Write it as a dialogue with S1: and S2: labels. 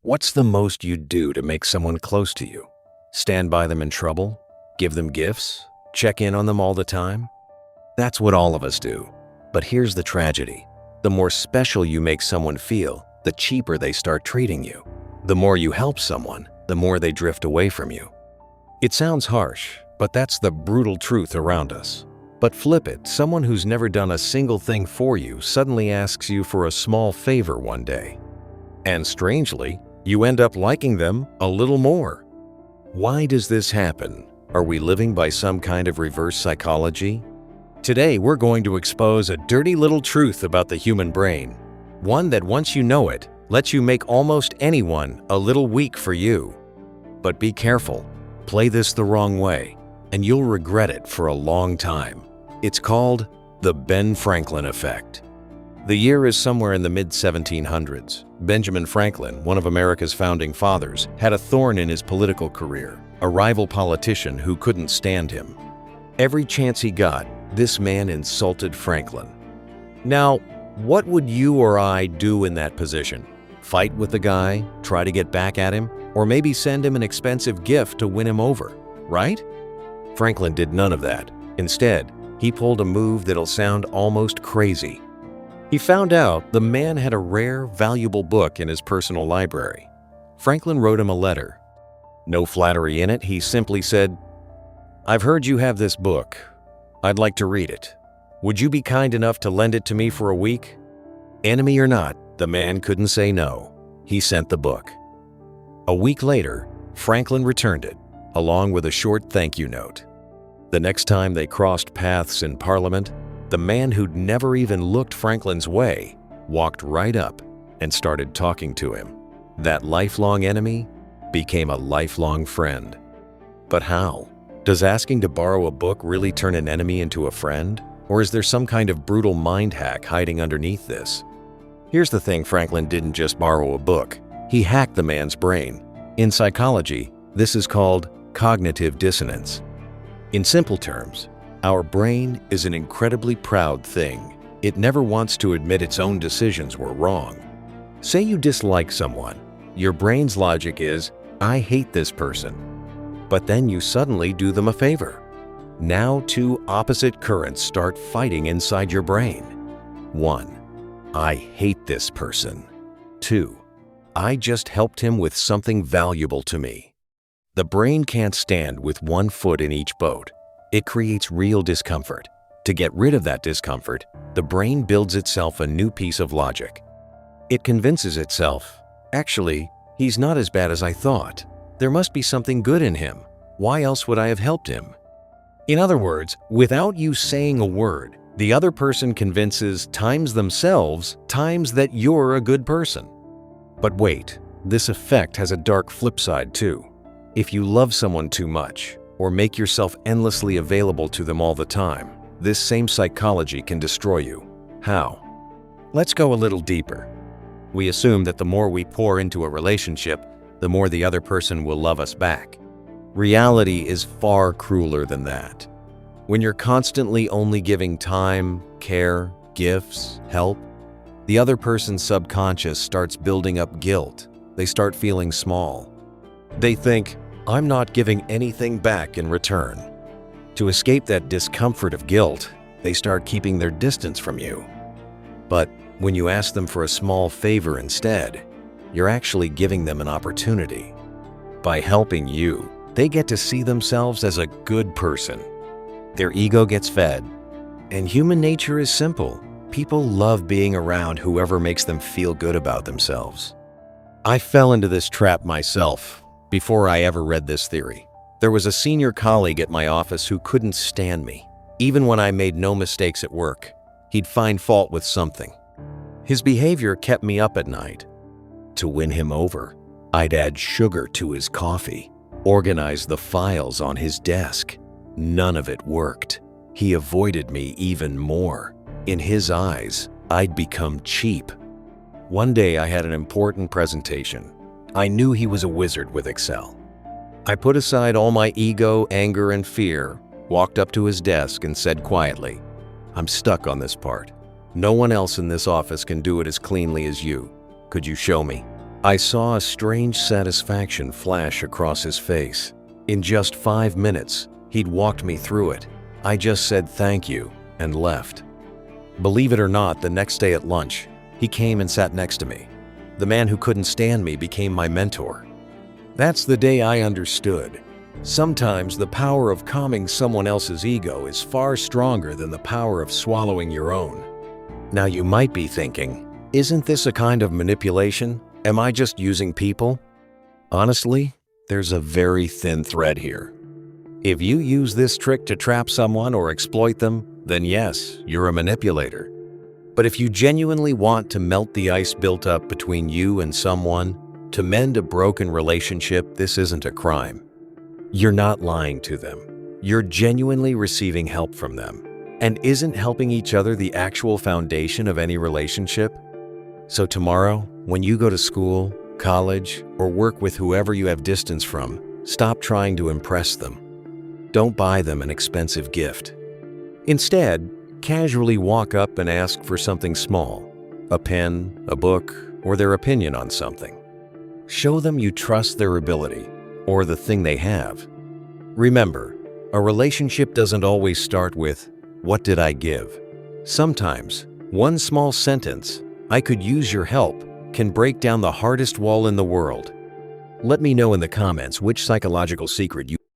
S1: What's the most you'd do to make someone close to you? Stand by them in trouble? Give them gifts? Check in on them all the time? That's what all of us do. But here's the tragedy. The more special you make someone feel, the cheaper they start treating you. The more you help someone, the more they drift away from you. It sounds harsh, but that's the brutal truth around us. But flip it, someone who's never done a single thing for you suddenly asks you for a small favor one day. And strangely, you end up liking them a little more. Why does this happen? Are we living by some kind of reverse psychology? Today, we're going to expose a dirty little truth about the human brain. One that once you know it, lets you make almost anyone a little weak for you. But be careful, play this the wrong way, and you'll regret it for a long time. It's called the Ben Franklin effect. The year is somewhere in the mid-1700s. Benjamin Franklin, one of America's founding fathers, had a thorn in his political career, a rival politician who couldn't stand him. Every chance he got, this man insulted Franklin. Now, what would you or I do in that position? Fight with the guy, try to get back at him, or maybe send him an expensive gift to win him over, right? Franklin did none of that. Instead, he pulled a move that'll sound almost crazy. He found out the man had a rare, valuable book in his personal library. Franklin wrote him a letter. No flattery in it, he simply said, "I've heard you have this book. I'd like to read it. Would you be kind enough to lend it to me for a week?" Enemy or not, the man couldn't say no. He sent the book. A week later, Franklin returned it, along with a short thank you note. The next time they crossed paths in Parliament, the man who'd never even looked Franklin's way walked right up and started talking to him. That lifelong enemy became a lifelong friend. But how? Does asking to borrow a book really turn an enemy into a friend? Or is there some kind of brutal mind hack hiding underneath this? Here's the thing, Franklin didn't just borrow a book. He hacked the man's brain. In psychology, this is called cognitive dissonance. In simple terms, our brain is an incredibly proud thing. It never wants to admit its own decisions were wrong. Say you dislike someone. Your brain's logic is, "I hate this person." But then you suddenly do them a favor. Now two opposite currents start fighting inside your brain. 1. I hate this person. 2. I just helped him with something valuable to me. The brain can't stand with one foot in each boat. It creates real discomfort. To get rid of that discomfort, the brain builds itself a new piece of logic. It convinces itself, actually, he's not as bad as I thought. There must be something good in him. Why else would I have helped him? In other words, without you saying a word, the other person convinces times themselves times that you're a good person. But wait, this effect has a dark flip side too. If you love someone too much, or make yourself endlessly available to them all the time, this same psychology can destroy you. How? Let's go a little deeper. We assume that the more we pour into a relationship, the more the other person will love us back. Reality is far crueler than that. When you're constantly only giving time, care, gifts, help, the other person's subconscious starts building up guilt. They start feeling small. They think, "I'm not giving anything back in return." To escape that discomfort of guilt, they start keeping their distance from you. But when you ask them for a small favor instead, you're actually giving them an opportunity. By helping you, they get to see themselves as a good person. Their ego gets fed. And human nature is simple. People love being around whoever makes them feel good about themselves. I fell into this trap myself before I ever read this theory. There was a senior colleague at my office who couldn't stand me. Even when I made no mistakes at work, he'd find fault with something. His behavior kept me up at night. To win him over, I'd add sugar to his coffee, organize the files on his desk. None of it worked. He avoided me even more. In his eyes, I'd become cheap. One day I had an important presentation. I knew he was a wizard with Excel. I put aside all my ego, anger, and fear, walked up to his desk and said quietly, "I'm stuck on this part. No one else in this office can do it as cleanly as you. Could you show me?" I saw a strange satisfaction flash across his face. In just 5 minutes, he'd walked me through it. I just said thank you and left. Believe it or not, the next day at lunch, he came and sat next to me. The man who couldn't stand me became my mentor. That's the day I understood. Sometimes the power of calming someone else's ego is far stronger than the power of swallowing your own. Now you might be thinking, isn't this a kind of manipulation? Am I just using people? Honestly, there's a very thin thread here. If you use this trick to trap someone or exploit them, then yes, you're a manipulator. But if you genuinely want to melt the ice built up between you and someone, to mend a broken relationship, this isn't a crime. You're not lying to them. You're genuinely receiving help from them. And isn't helping each other the actual foundation of any relationship? So tomorrow, when you go to school, college, or work with whoever you have distance from, stop trying to impress them. Don't buy them an expensive gift. Instead, casually walk up and ask for something small, a pen, a book, or their opinion on something. Show them you trust their ability, or the thing they have. Remember, a relationship doesn't always start with, "What did I give?" Sometimes, one small sentence, "I could use your help," can break down the hardest wall in the world. Let me know in the comments which psychological secret you